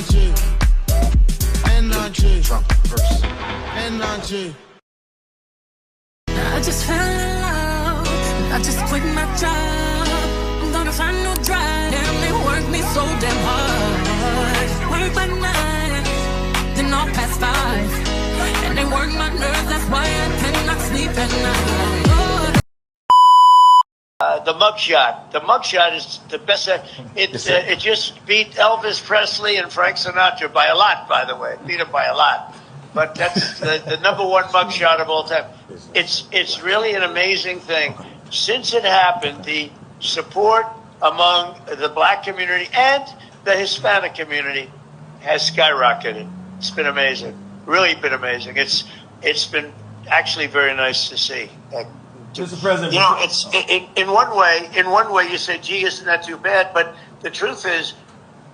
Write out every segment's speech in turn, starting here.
I just fell in love. I just quit my job. I'm gonna find no drive. Damn, they work me so damn hard. Work by 9, then all past 5. And they work my nerves, that's why I cannot sleep at night. The mugshot. The mugshot is the best. It just beat Elvis Presley and Frank Sinatra by a lot, by the way. Beat them by a lot. But that's the number one mugshot of all time. It's really an amazing thing. Since it happened, the support among the black community and the Hispanic community has skyrocketed. It's been amazing. Really been amazing. It's been actually very nice to see. Mr. President, you know, it's in one way you say, gee, isn't that too bad? But the truth is,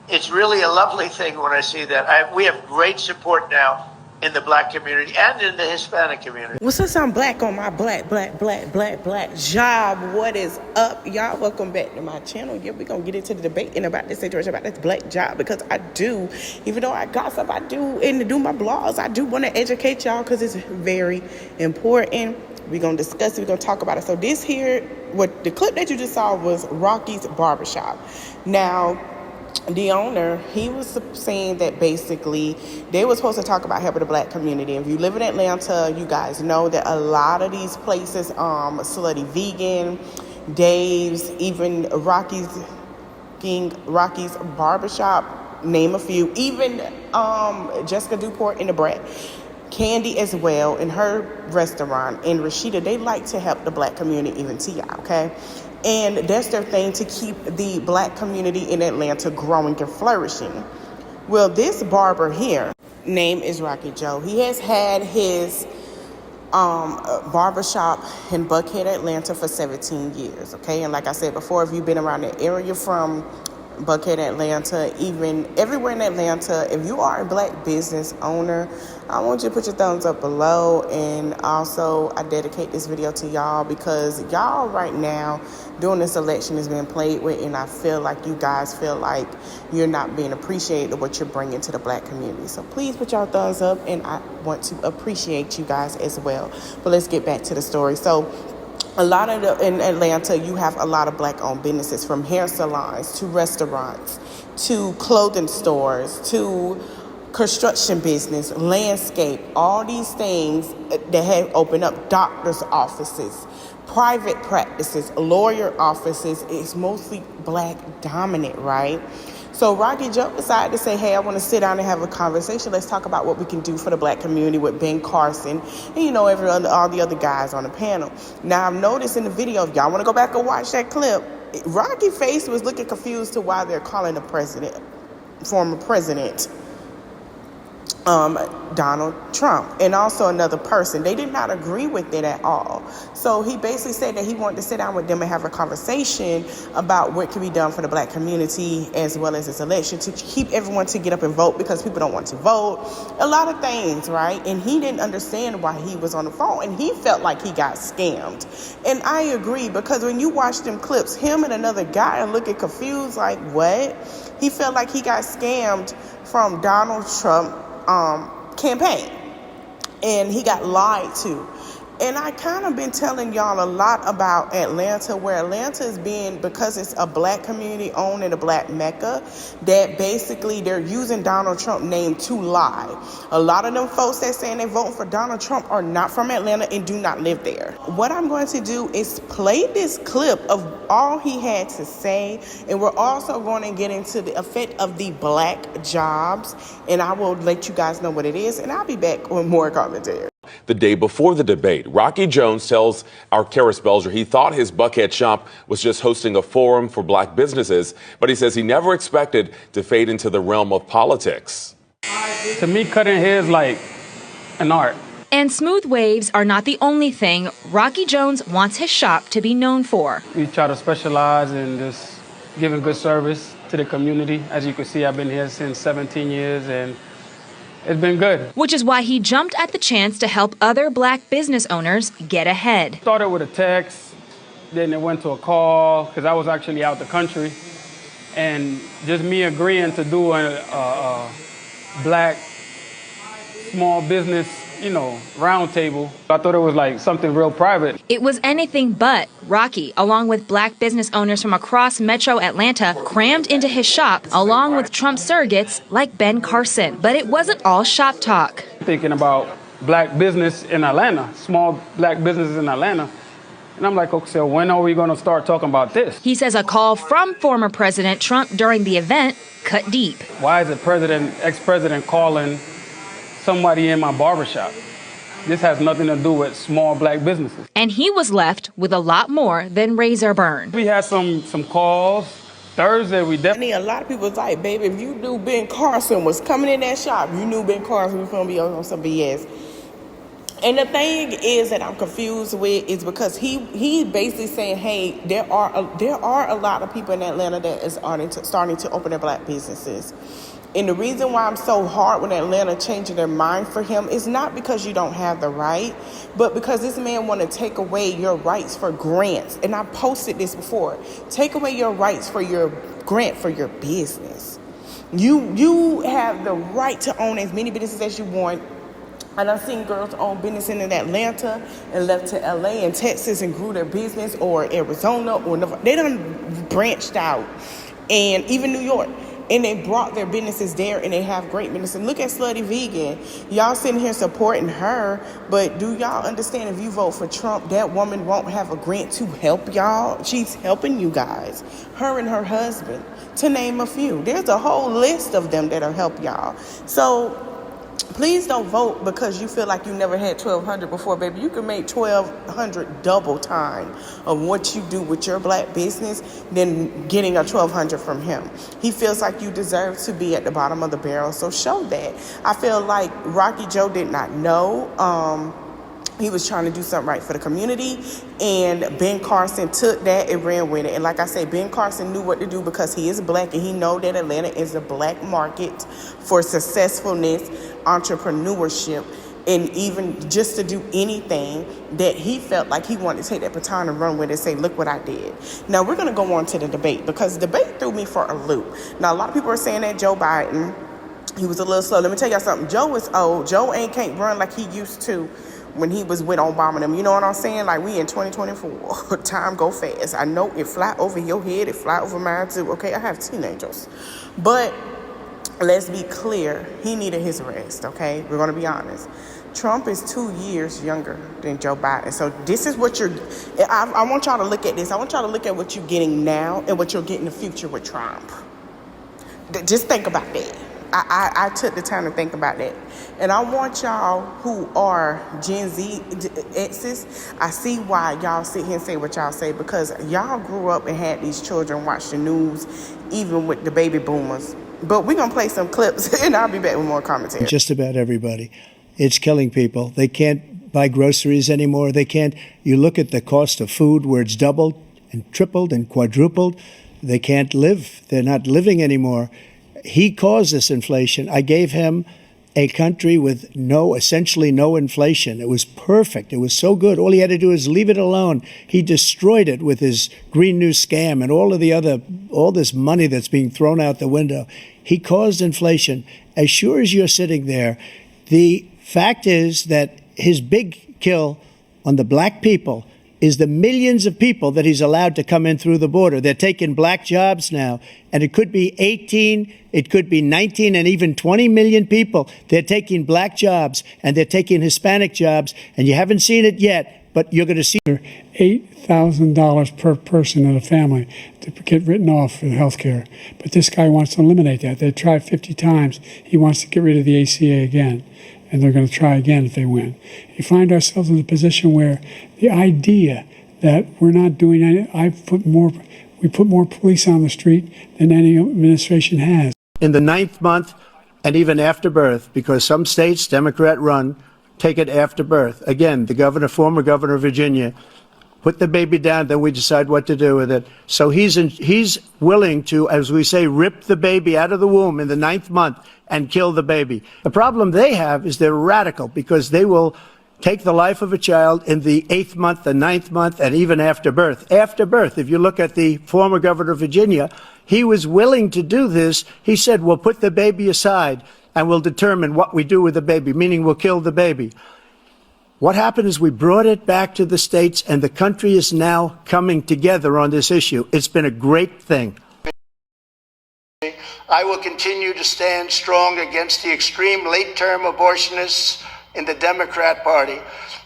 it's really a lovely thing when I see that. We have great support now in the black community and in the Hispanic community. Well, since I'm black on my black job, what is up, y'all? Welcome back to my channel. Yeah, we're going to get into the debate about this situation, about this black job, because I do, even though I gossip, I do, and do my blogs, I do want to educate y'all because it's very important. We're going to discuss it. We're going to talk about it. So this here, what the clip that you just saw was Rocky's Barbershop. Now, the owner, he was saying that basically they were supposed to talk about helping the black community. If you live in Atlanta, you guys know that a lot of these places, Slutty Vegan, Dave's, even Rocky's Barbershop, name a few, even Jessica Duport in the Brat, Candy as well in her restaurant, and Rashida, they like to help the black community, even T.I., okay? And that's their thing, to keep the black community in Atlanta growing and flourishing. Well, this barber here, name is Rocky Joe. He has had his barbershop in Buckhead, Atlanta for 17 years, okay? And like I said before, if you've been around the area from Buckhead, Atlanta, even everywhere in Atlanta, if you are a black business owner, I want you to put your thumbs up below. And also, I dedicate this video to y'all because y'all right now during this election is being played with, and I feel like you guys feel like you're not being appreciated of what you're bringing to the black community. So please put your thumbs up, and I want to appreciate you guys as well. But let's get back to the story. So a lot of in Atlanta, you have a lot of black-owned businesses, from hair salons to restaurants to clothing stores to construction business, landscape, all these things that have opened up, doctors' offices, private practices, lawyer offices. It's mostly black dominant, right? So Rocky Joe decided to say, hey, I want to sit down and have a conversation. Let's talk about what we can do for the black community with Ben Carson and, you know, all the other guys on the panel. Now, I've noticed in the video, if y'all want to go back and watch that clip, Rocky's face was looking confused to why they're calling the former president, Donald Trump, and also another person. They did not agree with it at all. So he basically said that he wanted to sit down with them and have a conversation about what can be done for the black community as well as this election, to keep everyone to get up and vote because people don't want to vote. A lot of things, right? And he didn't understand why he was on the phone, and he felt like he got scammed. And I agree, because when you watch them clips, him and another guy are looking confused like, what? He felt like he got scammed from Donald Trump campaign, and he got lied to. And I kind of been telling y'all a lot about Atlanta, where Atlanta is being, because it's a black community owned in a black mecca, that basically they're using Donald Trump name to lie. A lot of them folks that saying they're voting for Donald Trump are not from Atlanta and do not live there. What I'm going to do is play this clip of all he had to say, and we're also going to get into the effect of the black jobs, and I will let you guys know what it is, and I'll be back with more commentary. The day before the debate, Rocky Jones tells our Karis Belger he thought his Buckhead shop was just hosting a forum for black businesses, but he says he never expected to fade into the realm of politics. To me, cutting hair is like an art. And smooth waves are not the only thing Rocky Jones wants his shop to be known for. We try to specialize in just giving good service to the community. As you can see, I've been here since 17 years, and it's been good. Which is why he jumped at the chance to help other black business owners get ahead. Started with a text, then it went to a call, because I was actually out the country. and just me agreeing to do a black small business, roundtable. I thought it was like something real private. It was anything but. Rocky, along with black business owners from across metro Atlanta, crammed into his shop, along with Trump surrogates like Ben Carson. But it wasn't all shop talk. Thinking about black business in Atlanta, small black businesses in Atlanta. And I'm like, okay, so when are we going to start talking about this? He says a call from former President Trump during the event cut deep. Why is the ex-president calling somebody in my barbershop? This has nothing to do with small black businesses. And he was left with a lot more than razor burn. We had some calls. Thursday, we definitely. A lot of people was like, baby, if you knew Ben Carson was coming in that shop, you knew Ben Carson was going to be on some BS. And the thing is that I'm confused with is because he basically saying, hey, there are a lot of people in Atlanta that is starting to open their black businesses. And the reason why I'm so hard when Atlanta changing their mind for him is not because you don't have the right, but because this man want to take away your rights for grants. And I posted this before. Take away your rights for your grant for your business. You have the right to own as many businesses as you want. And I've seen girls own business in Atlanta and left to LA and Texas and grew their business, or Arizona, or Nevada. They done branched out. And even New York. And they brought their businesses there, and they have great business. And look at Slutty Vegan. Y'all sitting here supporting her, but do y'all understand if you vote for Trump, that woman won't have a grant to help y'all? She's helping you guys. Her and her husband, to name a few. There's a whole list of them that'll help y'all. So please don't vote because you feel like you never had $1,200 before, baby. You can make $1,200 double time of what you do with your black business than getting a $1,200 from him. He feels like you deserve to be at the bottom of the barrel, so show that. I feel like Rocky Joe did not know. He was trying to do something right for the community, and Ben Carson took that and ran with it. And like I said, Ben Carson knew what to do because he is black, and he know that Atlanta is a black market for successfulness, entrepreneurship, and even just to do anything that he felt like he wanted to take that baton and run with and say, look what I did. Now, we're going to go on to the debate because the debate threw me for a loop. Now, a lot of people are saying that Joe Biden, he was a little slow. Let me tell y'all something. Joe is old. Joe can't run like he used to when he was with Obama and them. You know what I'm saying? Like, we in 2024. Time go fast. I know it fly over your head. It fly over mine too. Okay, I have teenagers. But let's be clear. He needed his rest, okay? We're going to be honest. Trump is 2 years younger than Joe Biden. So this is what I want y'all to look at this. I want y'all to look at what you're getting now and what you'll get in the future with Trump. Just think about that. I took the time to think about that. And I want y'all who are Gen Z X's, I see why y'all sit here and say what y'all say, because y'all grew up and had these children watch the news, even with the baby boomers. But we're going to play some clips, and I'll be back with more commentary. Just about everybody. It's killing people. They can't buy groceries anymore. They can't. You look at the cost of food where it's doubled and tripled and quadrupled. They can't live. They're not living anymore. He caused this inflation. I gave him a country with essentially no inflation. It was perfect. It was so good. All he had to do is leave it alone. He destroyed it with his Green New scam and all this money that's being thrown out the window. He caused inflation. As sure as you're sitting there, the fact is that his big kill on the black people is the millions of people that he's allowed to come in through the border. They're taking black jobs now, and it could be 18, it could be 19, and even 20 million people. They're taking black jobs, and they're taking Hispanic jobs, and you haven't seen it yet, but you're going to see $8,000 per person in a family to get written off for health care. But this guy wants to eliminate that. They tried 50 times. He wants to get rid of the ACA again, and they're going to try again if they win. You find ourselves in a position where the idea that we're not doing anything, we put more police on the street than any administration has. in the 9th month and even after birth, because some states, Democrat run, take it after birth. Again, the former governor of Virginia, put the baby down, then we decide what to do with it. So he's willing to, as we say, rip the baby out of the womb in the 9th month and kill the baby. The problem they have is they're radical, because they will take the life of a child in the 8th month, the 9th month, and even after birth. After birth, if you look at the former governor of Virginia, he was willing to do this. He said, we'll put the baby aside and we'll determine what we do with the baby, meaning we'll kill the baby. What happened is we brought it back to the states, and the country is now coming together on this issue. It's been a great thing. I will continue to stand strong against the extreme late-term abortionists in the Democrat Party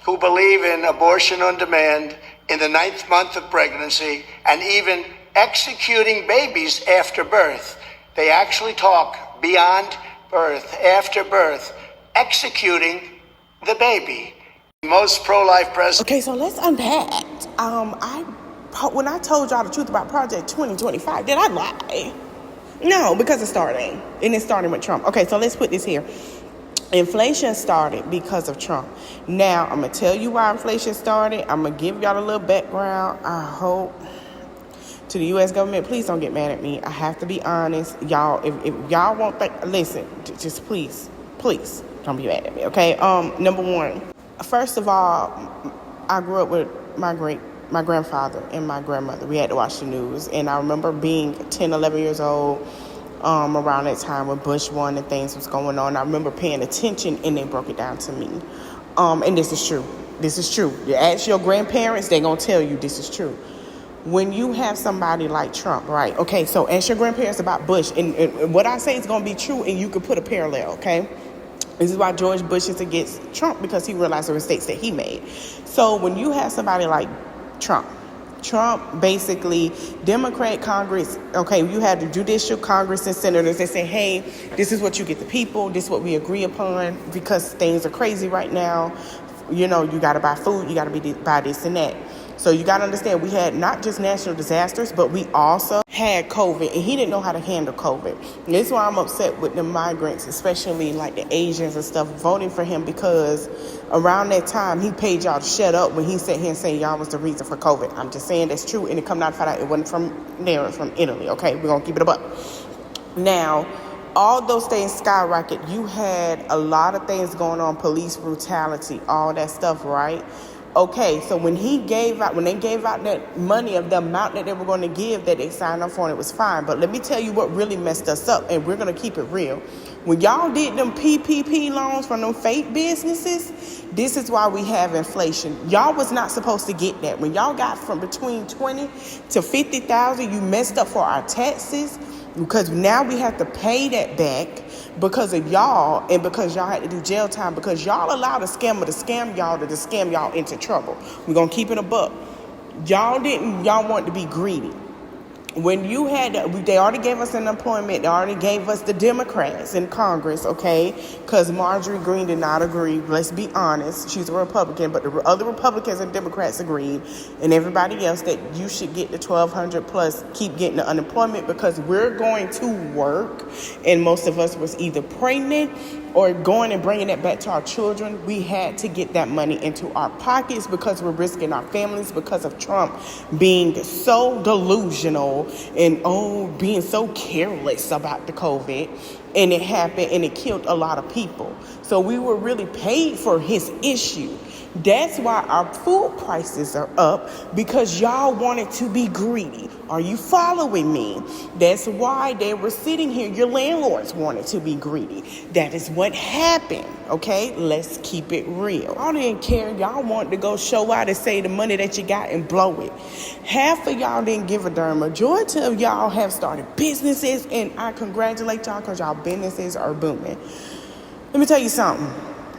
who believe in abortion on demand in the 9th month of pregnancy and even executing babies after birth. They actually talk beyond birth, after birth, executing the baby. Most pro-life presidents. Okay, so let's unpack. When I told y'all the truth about Project 2025, did I lie? No, because it's starting. And it's starting with Trump. Okay, so let's put this here. Inflation started because of Trump. Now, I'm going to tell you why inflation started. I'm going to give y'all a little background. I hope to the U.S. government, please don't get mad at me. I have to be honest. Y'all, if y'all won't listen, just please don't be mad at me, okay? Number one, first of all, I grew up with my grandfather and my grandmother. We had to watch the news. And I remember being 10, 11 years old around that time when Bush won and things was going on. I remember paying attention, and they broke it down to me. And this is true. This is true. You ask your grandparents, they're going to tell you this is true. When you have somebody like Trump, right? Okay, so ask your grandparents about Bush. And what I say is going to be true, and you could put a parallel, okay? This is why George Bush is against Trump, because he realized the mistakes that he made. So when you have somebody like Trump basically, Democrat Congress, okay, you had the judicial Congress and senators that say, hey, this is what you get the people, this is what we agree upon, because things are crazy right now. You know, you got to buy food, you got to buy this and that. So you got to understand, we had not just natural disasters, but we also had COVID, and he didn't know how to handle COVID. And this is why I'm upset with the migrants, especially like the Asians and stuff, voting for him, because around that time, he paid y'all to shut up when he sat here and said y'all was the reason for COVID. I'm just saying that's true, and it come out to find out it wasn't from there, it from Italy, okay? We're going to keep it a buck. Now, all those things skyrocket. You had a lot of things going on, police brutality, all that stuff, right? Okay, so when they gave out that money of the amount that they were going to give that they signed up for, and it was fine. But let me tell you what really messed us up, and we're going to keep it real. When y'all did them PPP loans from them fake businesses, this is why we have inflation. Y'all was not supposed to get that. When y'all got from between 20 to 50,000, you messed up for our taxes, because now we have to pay that back because of y'all, and because y'all had to do jail time, because y'all allowed a scammer to scam y'all into trouble. We're going to keep it a buck. Y'all wanted to be greedy. When you had, they already gave us unemployment, they already gave us the Democrats in Congress, okay? Because Marjorie Greene did not agree. Let's be honest. She's a Republican, but the other Republicans and Democrats agreed, and everybody else, that you should get the 1,200 plus, keep getting the unemployment, because we're going to work, and most of us was either pregnant or going and bringing it back to our children. We had to get that money into our pockets because we're risking our families because of Trump being so delusional and being so careless about the COVID. And it happened, and it killed a lot of people. So we were really paid for his issue. That's why our food prices are up, because y'all wanted to be greedy. Are you following me? That's why they were sitting here. Your landlords wanted to be greedy. That is what happened, okay? Let's keep it real. Y'all didn't care. Y'all wanted to go show out and say the money that you got and blow it. Half of y'all didn't give a darn. Majority of y'all have started businesses, and I congratulate y'all because y'all businesses are booming. Let me tell you something.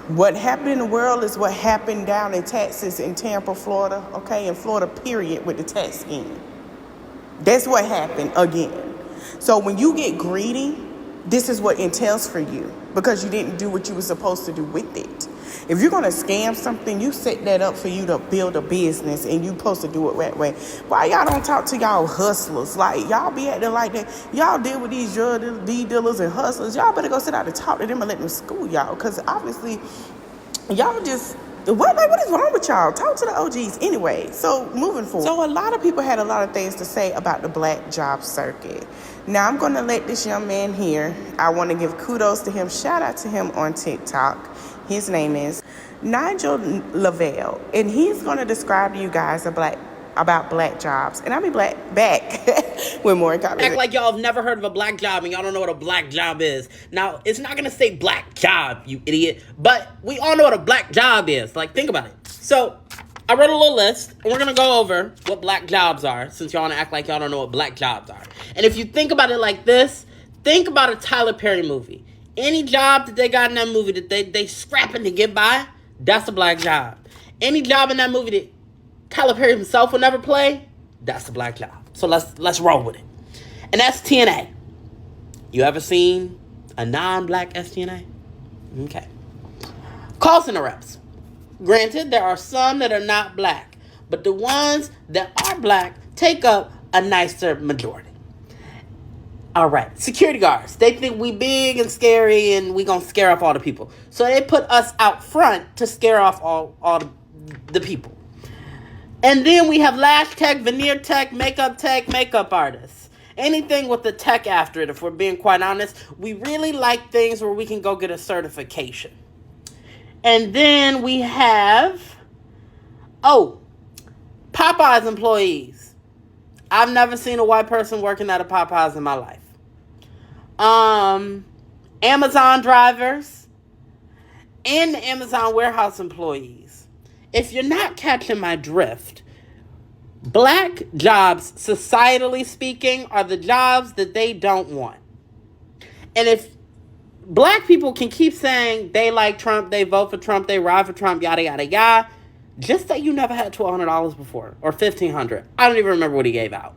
What happened in the world is what happened down in Texas, in Tampa, Florida, okay, in Florida, period, with the tax scheme. That's what happened again. So when you get greedy, this is what entails for you, because you didn't do what you were supposed to do with it. If you're going to scam something, you set that up for you to build a business, and you're supposed to do it that way. Why y'all don't talk to y'all hustlers? Like, y'all be acting like that. Y'all deal with these drug dealers and hustlers. Y'all better go sit down and talk to them and let them school y'all, because obviously y'all just... What is wrong with y'all? Talk to the OGs anyway. So moving forward. So a lot of people had a lot of things to say about the black job circuit. Now I'm going to let this young man here. I want to give kudos to him. Shout out to him on TikTok. His name is Nigel Lavelle, and he's going to describe to you guys about black jobs. And I'll be back with more conversation. Act like y'all have never heard of a black job and y'all don't know what a black job is. Now, it's not going to say black job, you idiot, but we all know what a black job is. Like, think about it. So, I wrote a little list, and we're going to go over what black jobs are, since y'all want to act like y'all don't know what black jobs are. And if you think about it like this, think about a Tyler Perry movie. Any job that they got in that movie that they scrapping to get by, that's a black job. Any job in that movie that Tyler Perry himself will never play, that's a black job. So let's roll with it. And that's TNA. You ever seen a non-black STNA? Okay. Call center reps. Granted, there are some that are not black, but the ones that are black take up a nicer majority. All right, security guards. They think we big and scary and we gonna scare off all the people. So they put us out front to scare off all the people. And then we have lash tech, veneer tech, makeup artists. Anything with the tech after it, if we're being quite honest. We really like things where we can go get a certification. And then we have, Popeyes employees. I've never seen a white person working at a Popeyes in my life. Amazon drivers and the Amazon warehouse employees. If you're not catching my drift, black jobs, societally speaking, are the jobs that they don't want. And if black people can keep saying they like Trump, they vote for Trump, they ride for Trump, yada, yada, yada, just say you never had $1,200 before, or $1,500. I don't even remember what he gave out.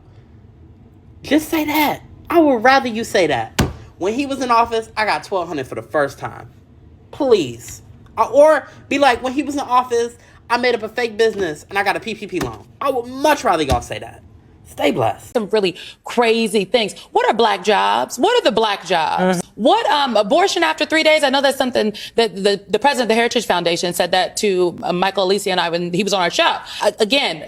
Just say that. I would rather you say that. When he was in office, I got $1,200 for the first time. Please. Or be like, when he was in office, I made up a fake business and I got a PPP loan. I would much rather y'all say that. Stay blessed. Some really crazy things. What are black jobs? What are the black jobs? What abortion after 3 days? I know that's something that the president of the Heritage Foundation said that to Michael Alicia and I when he was on our show. Again,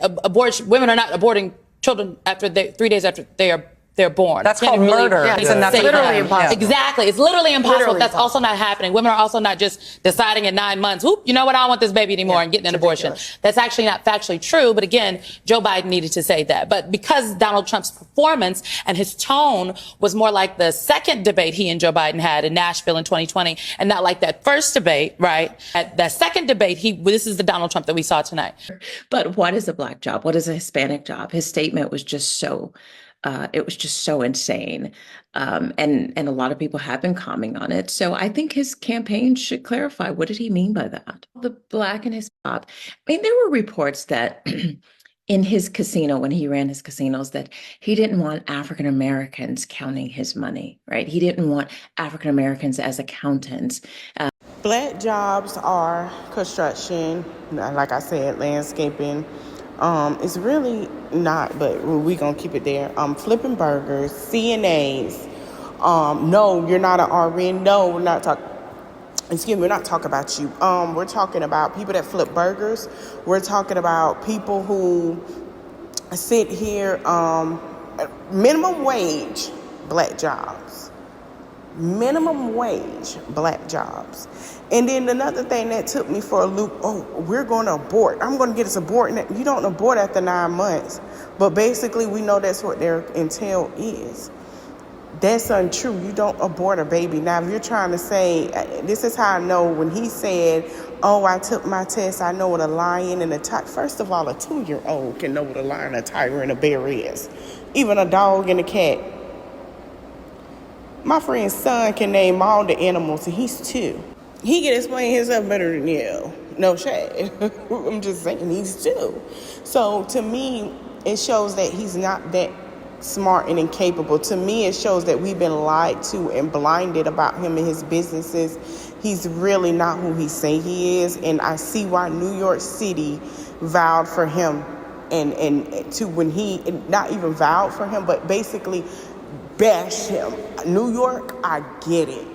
women are not aborting children after 3 days after they're born. That's called murder. Yeah, it's literally impossible. Exactly. It's literally impossible. That's also not happening. Women are also not just deciding in 9 months, whoop, you know what, I don't want this baby anymore and getting an abortion. That's actually not factually true. But again, Joe Biden needed to say that. But because Donald Trump's performance and his tone was more like the second debate he and Joe Biden had in Nashville in 2020 and not like that first debate, right? At that second debate, this is the Donald Trump that we saw tonight. But what is a black job? What is a Hispanic job? His statement was just so insane. And a lot of people have been commenting on it. So I think his campaign should clarify, what did he mean by that? The black and his job. I mean, there were reports that in his casino, when he ran his casinos, that he didn't want African Americans counting his money, right? He didn't want African Americans as accountants. Black jobs are construction, like I said, landscaping. It's really not, but we're going to keep it there. Flipping burgers, CNAs. No, you're not an RN. No, we're not talking. Excuse me, we're not talking about you. We're talking about people that flip burgers. We're talking about people who sit here, minimum wage black jobs. Minimum wage black jobs. And then another thing that took me for a loop, we're going to abort. I'm going to get us aborted. You don't abort after 9 months. But basically, we know that's what their entail is. That's untrue. You don't abort a baby. Now, if you're trying to say, this is how I know when he said, I took my test, I know what a lion and a tiger. First of all, a 2-year-old can know what a lion, a tiger, and a bear is. Even a dog and a cat. My friend's son can name all the animals, and he's 2. He can explain himself better than you. No shade. I'm just saying he's 2. So to me, it shows that he's not that smart and incapable. To me, it shows that we've been lied to and blinded about him and his businesses. He's really not who he say he is. And I see why New York City vowed for him and to when he not even vowed for him, but basically bash him. New York, I get it.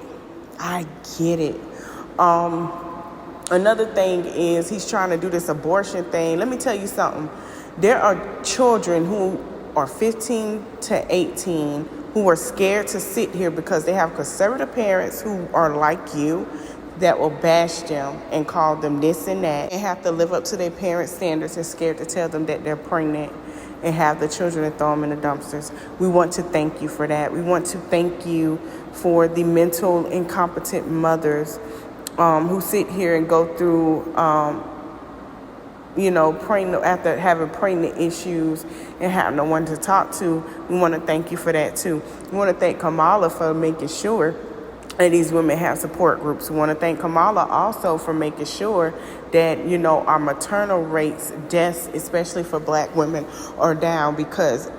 Another thing is he's trying to do this abortion thing. Let me tell you something. There are children who are 15 to 18 who are scared to sit here because they have conservative parents who are like you, that will bash them and call them this and that and have to live up to their parents' standards and scared to tell them that they're pregnant and have the children and throw them in the dumpsters. We want to thank you for that. We want to thank you for the mental incompetent mothers who sit here and go through, pregnant after having pregnant issues and have no one to talk to. We want to thank you for that too. We want to thank Kamala for making sure that these women have support groups. We want to thank Kamala also for making sure that, our maternal rates, deaths, especially for Black women, are down because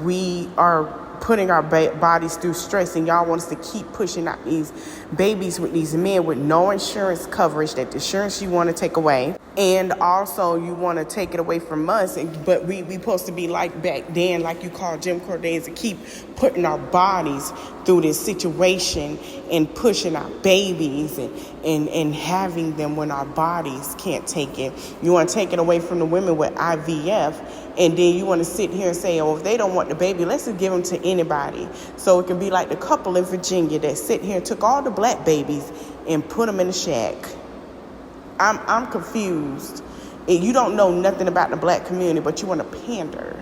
we are putting our bodies through stress, and y'all want us to keep pushing out these babies with these men with no insurance coverage, that the insurance you want to take away, and also you want to take it away from us. But we supposed to be like back then, like you call Jim Crow days, to keep putting our bodies through this situation and pushing our babies and having them when our bodies can't take it. You want to take it away from the women with IVF, and then you want to sit here and say, if they don't want the baby, let's just give them to anybody. So it can be like the couple in Virginia that sit here and took all the Black babies and put them in a shack. I'm confused. And you don't know nothing about the Black community, but you want to pander.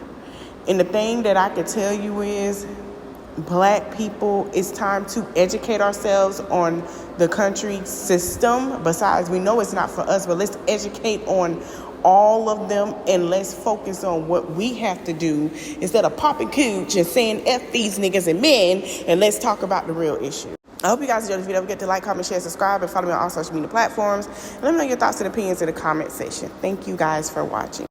And the thing that I can tell you is, Black people, it's time to educate ourselves on the country system. Besides, we know it's not for us, but let's educate on all of them, and let's focus on what we have to do instead of popping cooch and saying F these niggas and men, and let's talk about the real issue. I hope you guys enjoyed this video. Don't forget to like, comment, share, subscribe, and follow me on all social media platforms. And let me know your thoughts and opinions in the comment section. Thank you guys for watching.